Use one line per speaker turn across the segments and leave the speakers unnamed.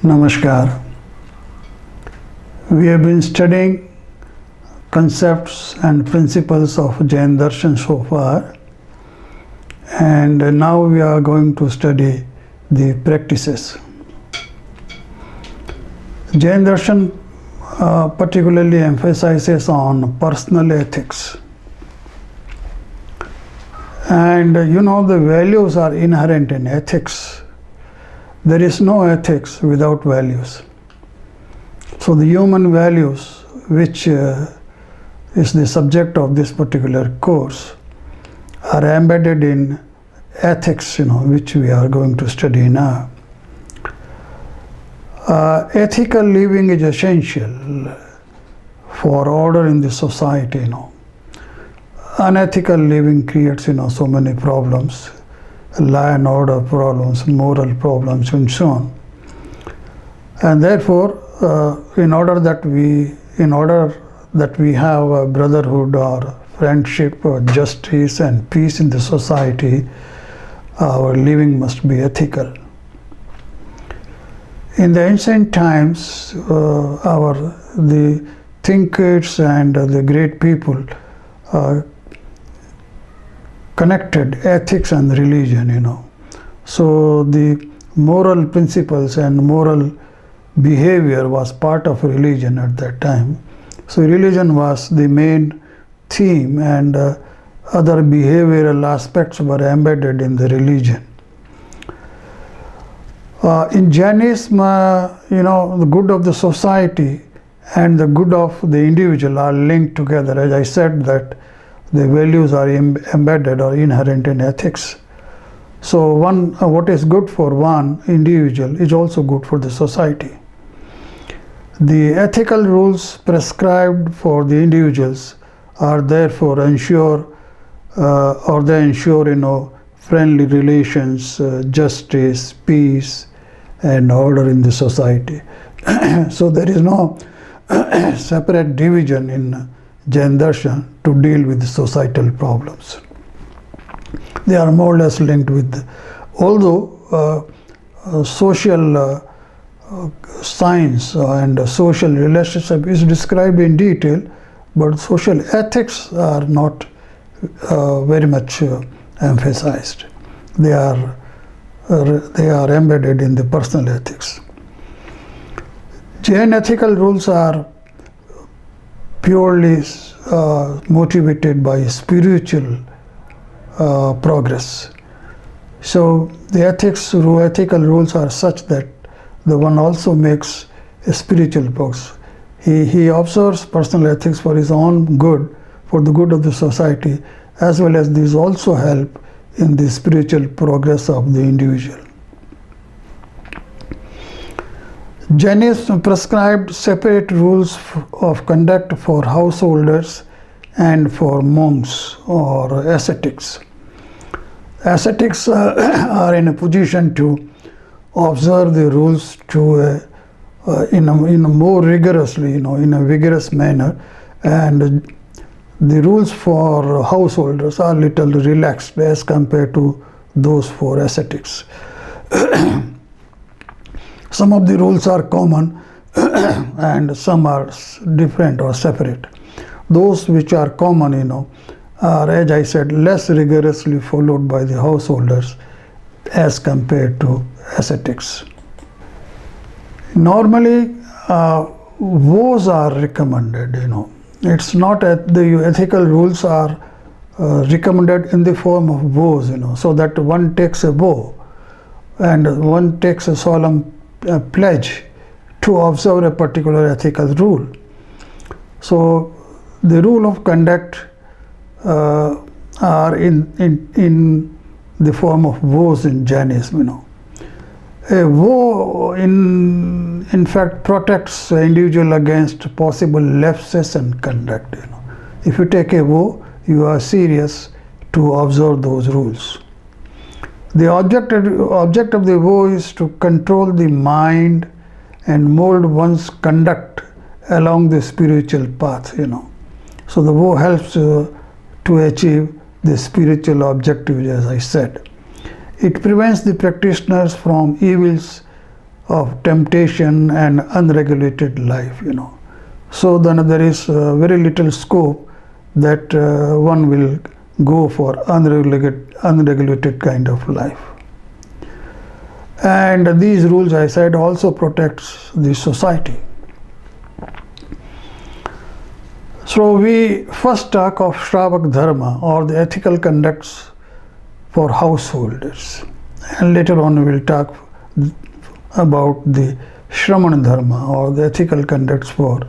Namaskar. We have been studying concepts and principles of Jain Darshan so far, and now we are going to study the practices. Jain Darshan particularly emphasizes on personal ethics. And the values are inherent in ethics. There is no ethics without values. So the human values, which is the subject of this particular course, are embedded in ethics, which we are going to study now. Ethical living is essential for order in the society. Unethical living creates, so many problems. Law and order problems, moral problems, and so on. And therefore, in order that we have a brotherhood or friendship or justice and peace in the society, our living must be ethical. In the ancient times, the thinkers and the great people connected ethics and religion, So the moral principles and moral behavior was part of religion at that time. So religion was the main theme, and other behavioral aspects were embedded in the religion. In Jainism, the good of the society and the good of the individual are linked together. As I said, that the values are embedded or inherent in ethics. So what is good for one individual is also good for the society. The ethical rules prescribed for the individuals are therefore ensure friendly relations, justice, peace, and order in the society. So there is no separate division in Jain Darshan to deal with the societal problems. They are more or less linked with, although social science and social relationship is described in detail, but social ethics are not very much emphasized. They are embedded in the personal ethics. Jain ethical rules are purely motivated by spiritual progress. So the ethical rules are such that the one also makes a spiritual progress. He observes personal ethics for his own good, for the good of the society, as well as these also help in the spiritual progress of the individual. Jainism prescribed separate rules of conduct for householders and for monks or ascetics. Ascetics are in a position to observe the rules in a more rigorously, in a vigorous manner, and the rules for householders are little relaxed as compared to those for ascetics. Some of the rules are common and some are different or separate. Those which are common, are, as I said, less rigorously followed by the householders as compared to ascetics. Normally, vows are recommended, It's not that the ethical rules are recommended in the form of vows, so that one takes a vow and one takes a solemn pledge to observe a particular ethical rule. So the rule of conduct are in the form of vows in Jainism. A vow in fact protects the individual against possible lapses in conduct. If you take a vow, you are serious to observe those rules. The object of the vow is to control the mind and mold one's conduct along the spiritual path, So the vow helps to achieve the spiritual objectives, as I said. It prevents the practitioners from evils of temptation and unregulated life, So then there is very little scope that one will go for unregulated kind of life. And these rules, I said, also protects the society. So we first talk of Shravak Dharma, or the ethical conducts for householders, and later on we will talk about the Shraman Dharma, or the ethical conducts for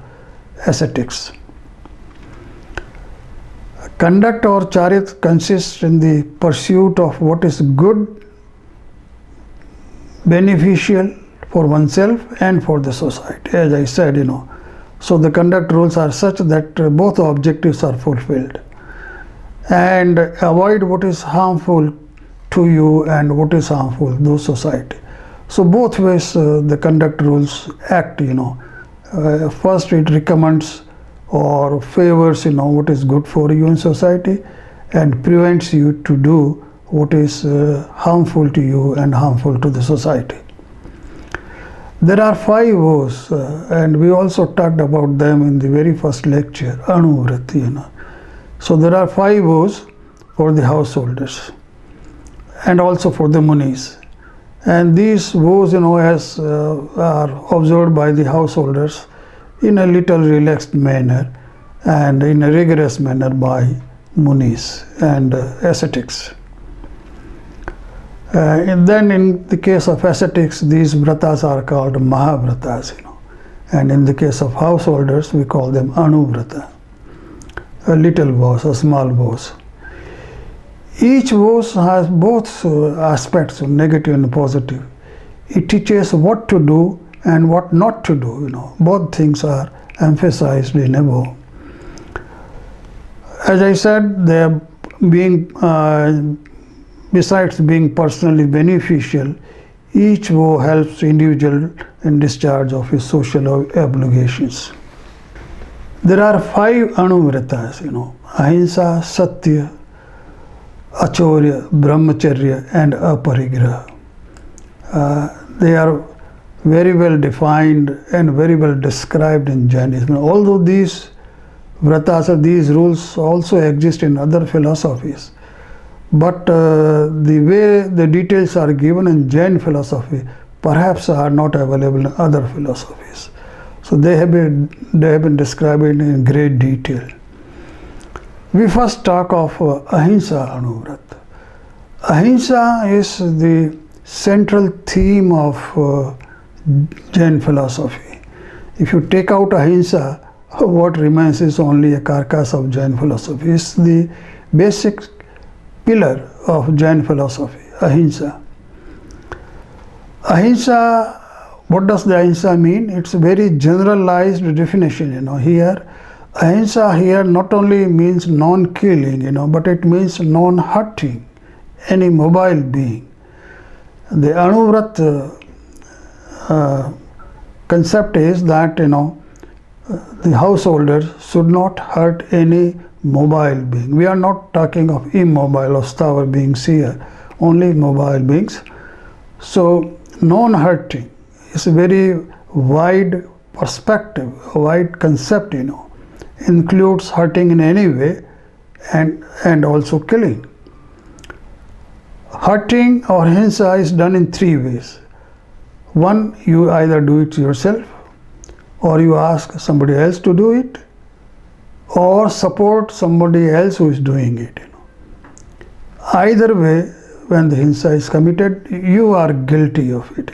ascetics. Conduct or charit consists in the pursuit of what is good, beneficial for oneself and for the society. As I said, so the conduct rules are such that both objectives are fulfilled, and avoid what is harmful to you and what is harmful to society. So both ways the conduct rules act. First it recommends or favors what is good for you in society, and prevents you to do what is harmful to you and harmful to the society. There are 5 vows, and we also talked about them in the very first lecture, Anuvrati. So there are 5 vows for the householders and also for the munis. And these vows, as are observed by the householders in a little relaxed manner and in a rigorous manner by munis and ascetics. And then in the case of ascetics, these vratas are called Mahavratas, and in the case of householders, we call them Anuvrata, little vows or small vows. Each vows has both aspects, negative and positive. It teaches what to do and what not to do. Both things are emphasized in a vow. As I said, they are being besides being personally beneficial, each vow helps the individual in discharge of his social obligations. There are 5 Anuvratas, Ahimsa, Satya, Achorya, Brahmacharya and Aparigraha. They are very well defined and very well described in Jainism. Although these vratas or these rules also exist in other philosophies, but the way the details are given in Jain philosophy perhaps are not available in other philosophies. So they have been described in great detail. We first talk of Ahimsa Anuvrata. Ahimsa is the central theme of Jain philosophy. If you take out Ahimsa, what remains is only a carcass of Jain philosophy. It's the basic pillar of Jain philosophy, Ahimsa. Ahimsa, what does the Ahimsa mean? It's a very generalized definition, Here, Ahimsa here not only means non-killing, but it means non-hurting any mobile being. The Anuvrat concept is that, the householders should not hurt any mobile being. We are not talking of immobile or stava beings here, only mobile beings. So non-hurting is a very wide perspective, a wide concept, includes hurting in any way and also killing. Hurting or hinsa is done in 3 ways. One, you either do it yourself, or you ask somebody else to do it, or support somebody else who is doing it. Either way, when the hinsa is committed, you are guilty of it.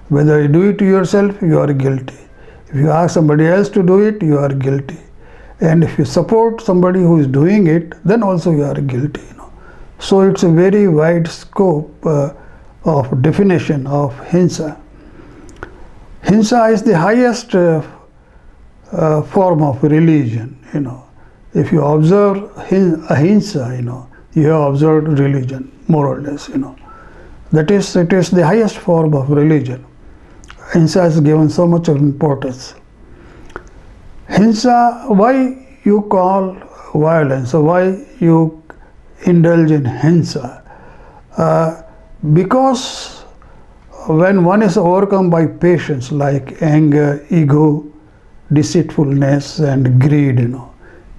Whether you do it yourself, you are guilty. If you ask somebody else to do it, you are guilty. And if you support somebody who is doing it, then also you are guilty. So it's a very wide scope of definition of hinsa. Hinsa is the highest form of religion. If you observe ahimsa, you have observed religion, more or less. That is, it is the highest form of religion. Hinsa is given so much of importance. Hinsa, why you call violence, or why you indulge in hinsa? Because when one is overcome by passions like anger, ego, deceitfulness, and greed,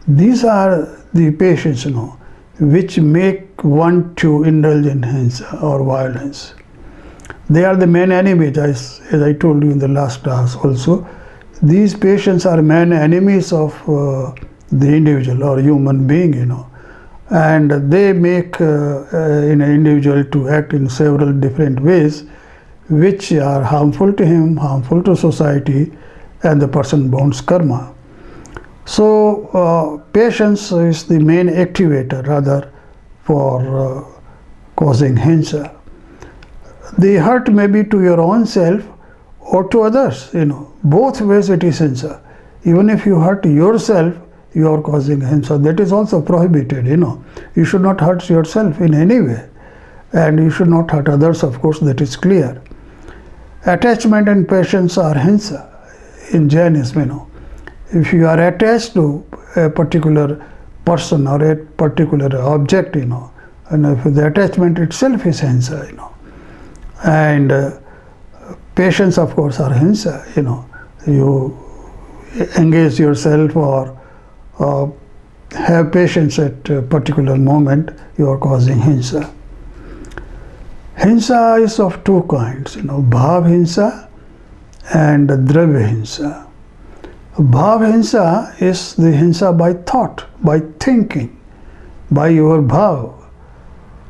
these are the passions, which make one to indulge in hinsa or violence. They are the main enemies, as I told you in the last class also. These passions are main enemies of the individual or human being, and they make an individual to act in several different ways, which are harmful to him, harmful to society, and the person bounds karma. So patience is the main activator rather for causing hinsa. The hurt may be to your own self or to others, both ways it is hinsa. Even if you hurt yourself, you are causing hinsa. That is also prohibited, You should not hurt yourself in any way, and you should not hurt others, of course, that is clear. Attachment and passions are hinsa in Jainism, If you are attached to a particular person or a particular object, and if the attachment itself is hinsa, and passions, of course, are hinsa, You engage yourself or have patience at a particular moment, you are causing hinsa. Hinsa is of two kinds, bhav hinsa and dravya hinsa. Bhav hinsa is the hinsa by thought, by thinking, by your bhav.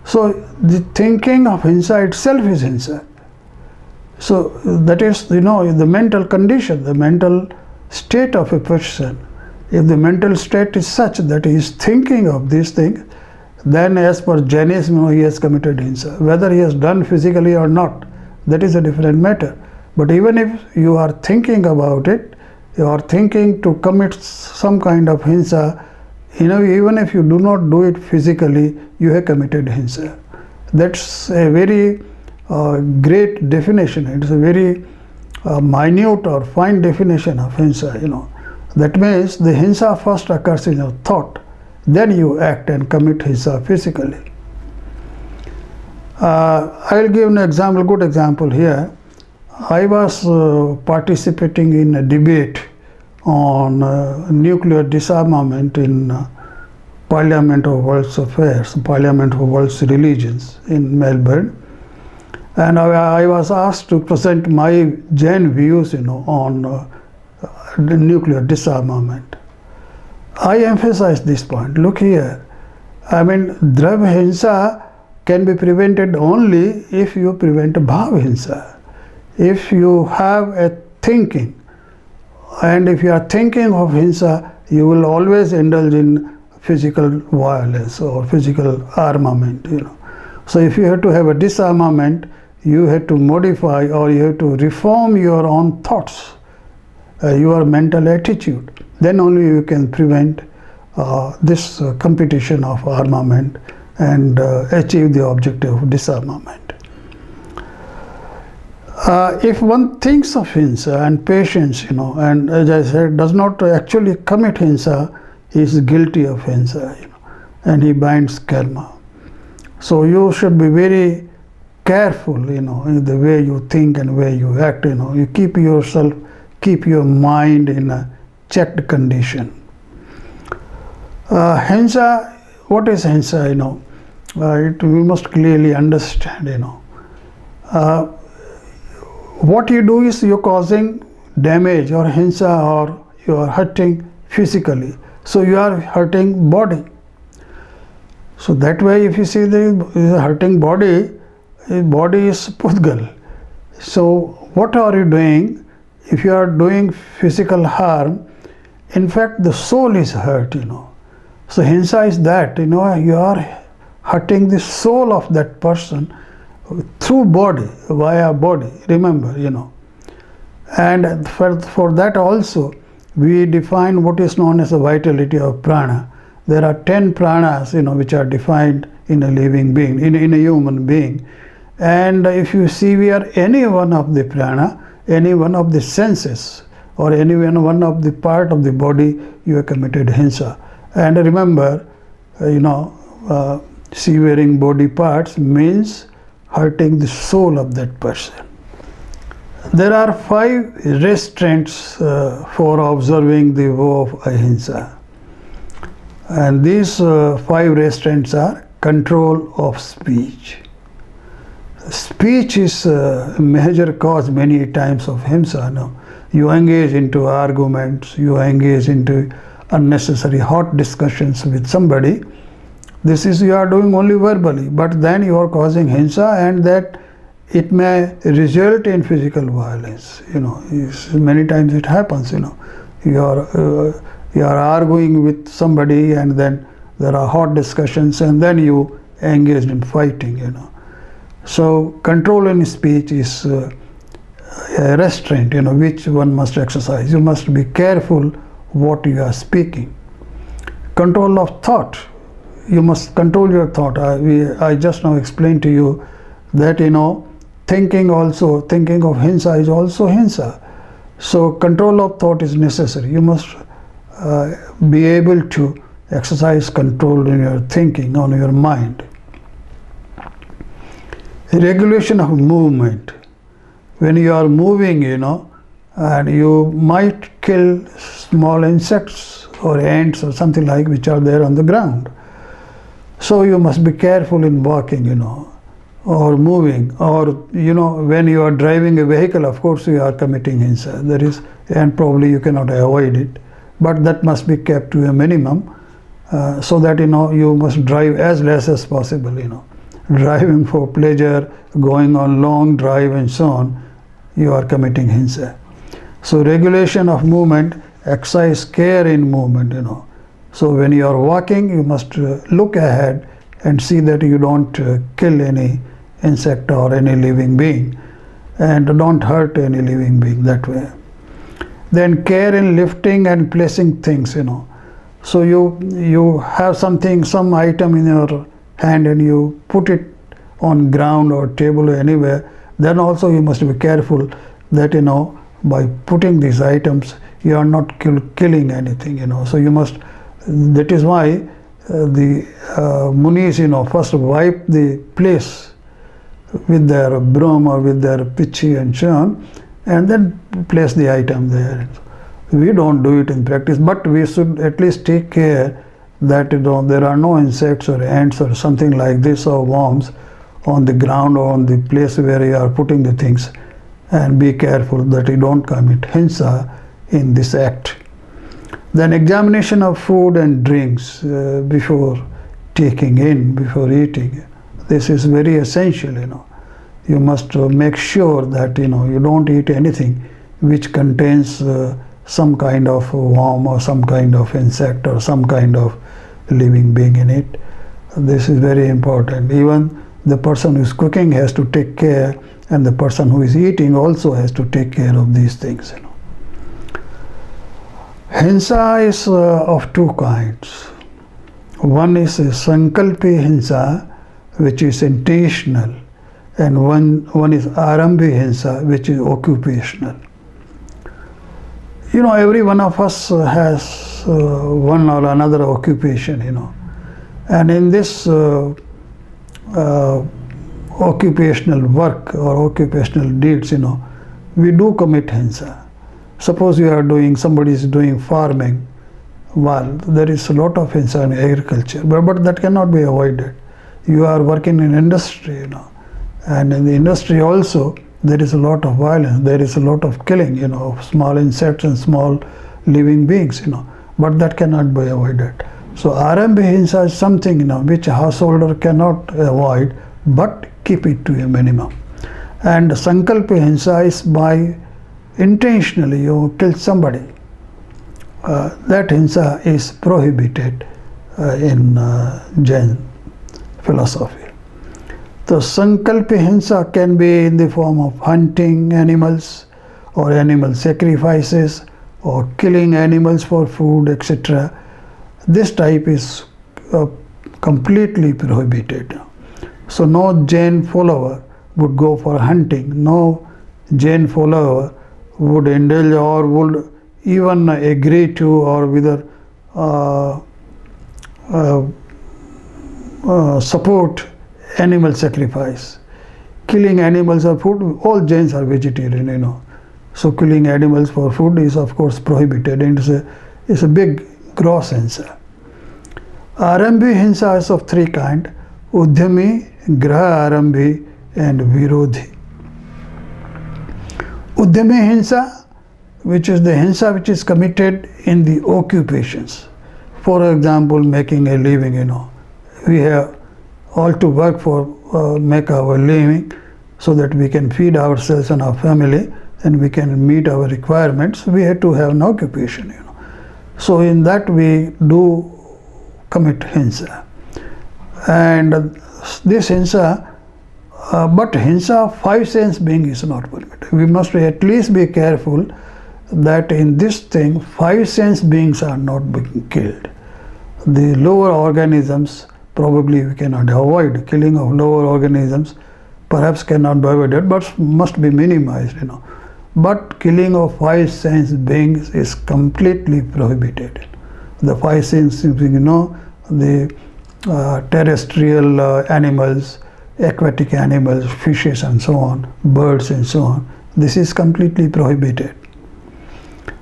So the thinking of hinsa itself is hinsa. So that is, the mental condition, the mental state of a person. If the mental state is such that he is thinking of these things, then as per Jainism, he has committed hinsa. Whether he has done physically or not, that is a different matter. But even if you are thinking about it, you are thinking to commit some kind of hinsa, even if you do not do it physically, you have committed hinsa. That's a very great definition. It's a very minute or fine definition of hinsa, That means the hinsa first occurs in your thought, then you act and commit hinsa physically. I will give an example, good example here. I was participating in a debate on nuclear disarmament in Parliament of World Affairs, Parliament of World Religions in Melbourne. And I was asked to present my Jain views, on the nuclear disarmament. I emphasize this point. Look here. Dravya hinsa can be prevented only if you prevent bhav hinsa. If you have a thinking, and if you are thinking of hinsa, you will always indulge in physical violence or physical armament, So if you have to have a disarmament, you have to modify or you have to reform your own thoughts, your mental attitude. Then only you can prevent this competition of armament and achieve the objective of disarmament. If one thinks of hinsa and patience, and as I said, does not actually commit hinsa, he is guilty of hinsa, and he binds karma. So you should be very careful, in the way you think and way you act. You keep your mind in a checked condition. Hinsa, what is hinsa? We must clearly understand. What you do is you're causing damage or hinsa, or you are hurting physically. So you are hurting body. So that way, if you see the hurting body is pudgal. So what are you doing? If you are doing physical harm, in fact the soul is hurt, So hinsa is that, you are hurting the soul of that person through body, via body, remember, And for that also, we define what is known as the vitality of prana. There are 10 pranas, which are defined in a living being, in a human being. And if you severe any one of the prana, any one of the senses, or any one of the part of the body, you have committed hinsa. And remember, severing body parts means hurting the soul of that person. There are 5 restraints for observing the vow of ahimsa. And these 5 restraints are control of speech. Speech is a major cause many times of himsa. No? You engage into arguments, you engage into unnecessary hot discussions with somebody. This is you are doing only verbally, but then you are causing himsa, and that it may result in physical violence. Many times it happens. You are arguing with somebody, and then there are hot discussions, and then you engaged in fighting. So control in speech is a restraint, which one must exercise. You must be careful what you are speaking. Control of thought. You must control your thought. I just now explained to you that thinking of hinsa is also hinsa. So control of thought is necessary. You must be able to exercise control in your thinking, on your mind. Regulation of movement. When you are moving, and you might kill small insects or ants or something like which are there on the ground. So you must be careful in walking, or moving, or when you are driving a vehicle, of course you are committing hinsa. And probably you cannot avoid it, but that must be kept to a minimum, so that you must drive as less as possible. Driving for pleasure, going on long drive and so on, you are committing hinsa. So regulation of movement, exercise care in movement. So when you are walking, you must look ahead and see that you don't kill any insect or any living being, and don't hurt any living being that way. Then care in lifting and placing things. So you have some item in your hand, and you put it on ground or table or anywhere. Then also you must be careful that by putting these items you are not killing anything. So you must. That is why the munis first wipe the place with their broom or with their pitchi and so on, and then place the item there. We don't do it in practice, but we should at least take care that there are no insects or ants or something like this, or worms on the ground or on the place where you are putting the things, and be careful that you don't commit hinsa in this act. Then examination of food and drinks before before eating. This is very essential. You must make sure that you don't eat anything which contains some kind of worm or some kind of insect or some kind of living being in it. This is very important. Even the person who is cooking has to take care, and the person who is eating also has to take care of these things. Hinsa is of 2 kinds. One is sankalpi hinsa, which is intentional, and one is arambhi hinsa, which is occupational. Every one of us has one or another occupation, and in this occupational work or occupational deeds, we do commit hinsa. Suppose somebody is doing farming. Well, there is a lot of hinsa in agriculture, but that cannot be avoided. You are working in industry, and in the industry also there is a lot of violence. There is a lot of killing, of small insects and small living beings, but that cannot be avoided. So arambhi hinsa is something, which a householder cannot avoid, but keep it to a minimum. And sankalpa hinsa is by intentionally you kill somebody. That hinsa is prohibited in Jain philosophy. The sankalpa hinsa can be in the form of hunting animals, or animal sacrifices, or killing animals for food, etc. This type is completely prohibited. So no Jain follower would go for hunting. No Jain follower would indulge or would even agree to or whether support animal sacrifice. killing animals for food, all Jains are vegetarian. So killing animals for food is of course prohibited, and it's a big gross hinsa. Arambhi hinsa is of three kinds: Udyami, Graha Arambhi, and Virodhi. Udyami hinsa, which is the hinsa which is committed in the occupations. For example, making a living, we have all to work for, make our living so that we can feed ourselves and our family and we can meet our requirements. We have to have an occupation, So in that we do commit hinsa. And this hinsa, but hinsa of five sense being is not permitted. We must at least be careful that in this thing, five sense beings are not being killed. The lower organisms, probably we cannot avoid killing of lower organisms, perhaps cannot be avoided, but must be minimized, But killing of five sense beings is completely prohibited. The five sense beings, the terrestrial animals, aquatic animals, fishes and so on, birds and so on. This is completely prohibited.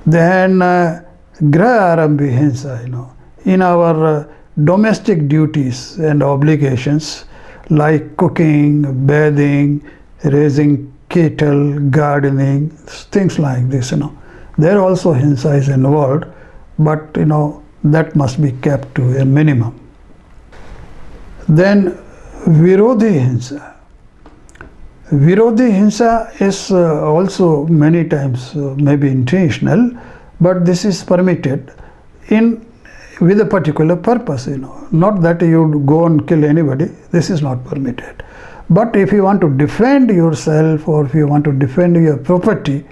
Then Graha Arambhi hinsa, in our domestic duties and obligations like cooking, bathing, raising cattle, gardening, things like this, There also hinsa is involved, but that must be kept to a minimum. Then Virodhi hinsa. Virodhi hinsa is also many times maybe intentional, but this is permitted with a particular purpose, Not that you go and kill anybody, this is not permitted. But if you want to defend yourself or if you want to defend your property,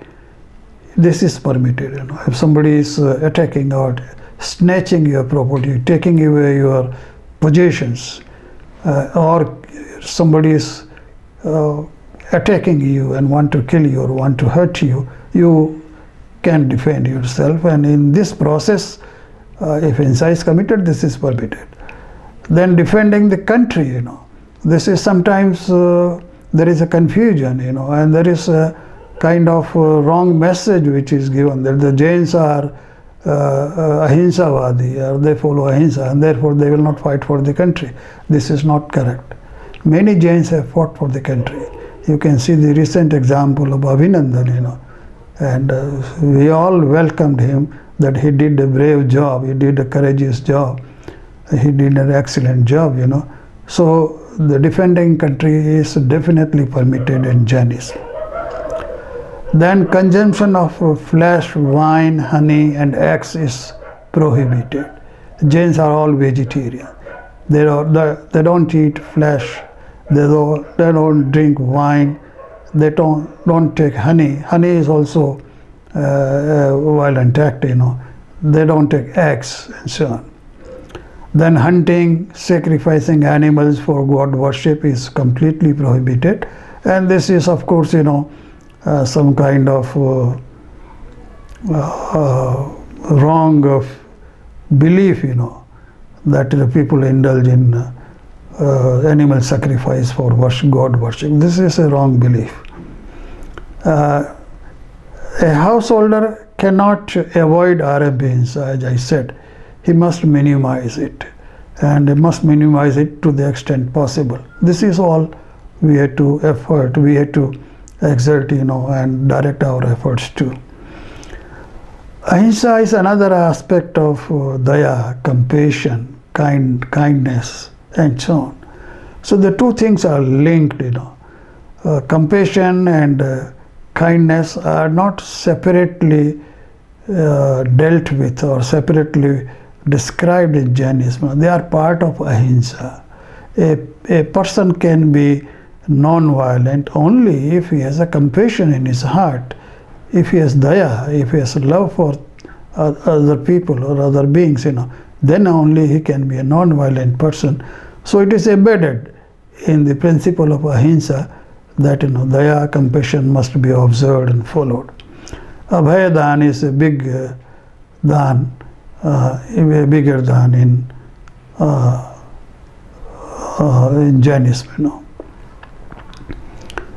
this is permitted, If somebody is attacking or snatching your property, taking away your possessions, or somebody is attacking you and want to kill you or want to hurt you, you can defend yourself. And in this process, if hinsa is committed, this is permitted. Then defending the country, this is sometimes there is a confusion, and there is a kind of wrong message which is given that the Jains are ahinsavadi, or they follow ahimsa, and therefore they will not fight for the country. This is not correct. Many Jains have fought for the country. You can see the recent example of Abhinandan, and we all welcomed him that he did a brave job, he did a courageous job, he did an excellent job, So the defending country is definitely permitted in Jainism. Then consumption of flesh, wine, honey and eggs is prohibited. Jains are all vegetarian. They don't eat flesh, they don't drink wine, they don't take honey. Honey is also violent act, They don't take eggs and so on. Then hunting, sacrificing animals for god worship is completely prohibited. And this is of course, some kind of wrong of belief, that the people indulge in animal sacrifice for god worship. This is a wrong belief. A householder cannot avoid Arambhi hinsa, as I said. He must minimize it, and he must minimize it to the extent possible. This is all we have to effort, we have to exert, and direct our efforts to. Ahimsa is another aspect of daya, compassion, kindness, and so on. So the two things are linked, Compassion and kindness are not separately dealt with or separately described in Jainism. They are part of ahimsa. A person can be non-violent only if he has a compassion in his heart, if he has daya, if he has love for other people or other beings, then only he can be a non-violent person. So it is embedded in the principle of ahimsa that daya, compassion must be observed and followed. Abhaya dan is a big dan, a bigger dan in Jainism.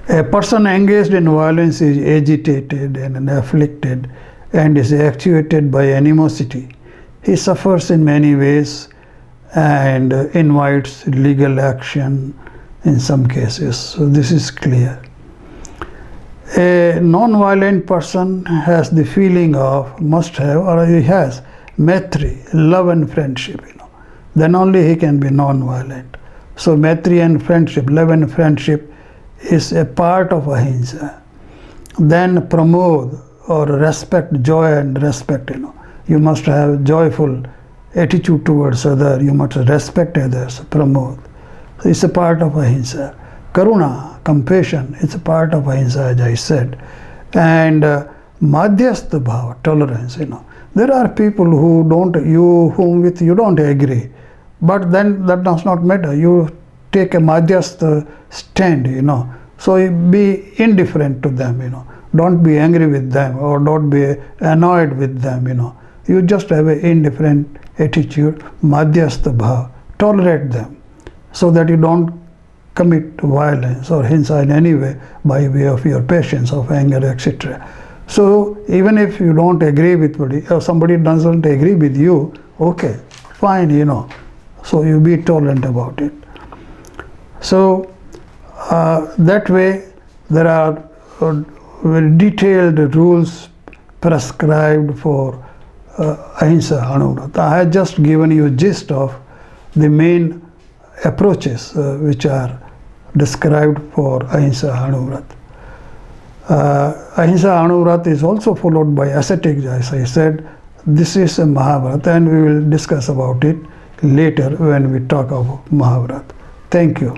A person engaged in violence is agitated and afflicted and is actuated by animosity. He suffers in many ways and invites legal action in some cases. So this is clear. A non-violent person has the feeling of, must have, or he has maitri, love and friendship. Then only he can be non-violent. So maitri and friendship, love and friendship, is a part of ahimsa. Then pramod, or respect, joy and respect. You must have joyful attitude towards others. You must respect others. Pramod. So it's a part of ahimsa. Karuna, compassion, it's a part of ahimsa, as I said. And madhyastha bhava, tolerance. There are people whom with you don't agree, but then that does not matter. You take a madhyastha stand. So be indifferent to them. Don't be angry with them or don't be annoyed with them. You just have an indifferent attitude, madhyastha bhava. Tolerate them so that you don't commit violence or hinsa in any way by way of your patience, of anger, etc. So even if you don't agree with somebody, or somebody doesn't agree with you, okay, fine, So you be tolerant about it. So that way there are very detailed rules prescribed for ahimsa anuvrata. I have just given you a gist of the main approaches which are described for ahimsa anuvrata. Ahimsa anuvrata is also followed by ascetic, as I said. This is a Mahabharata, and we will discuss about it later when we talk about Mahabharata. Thank you.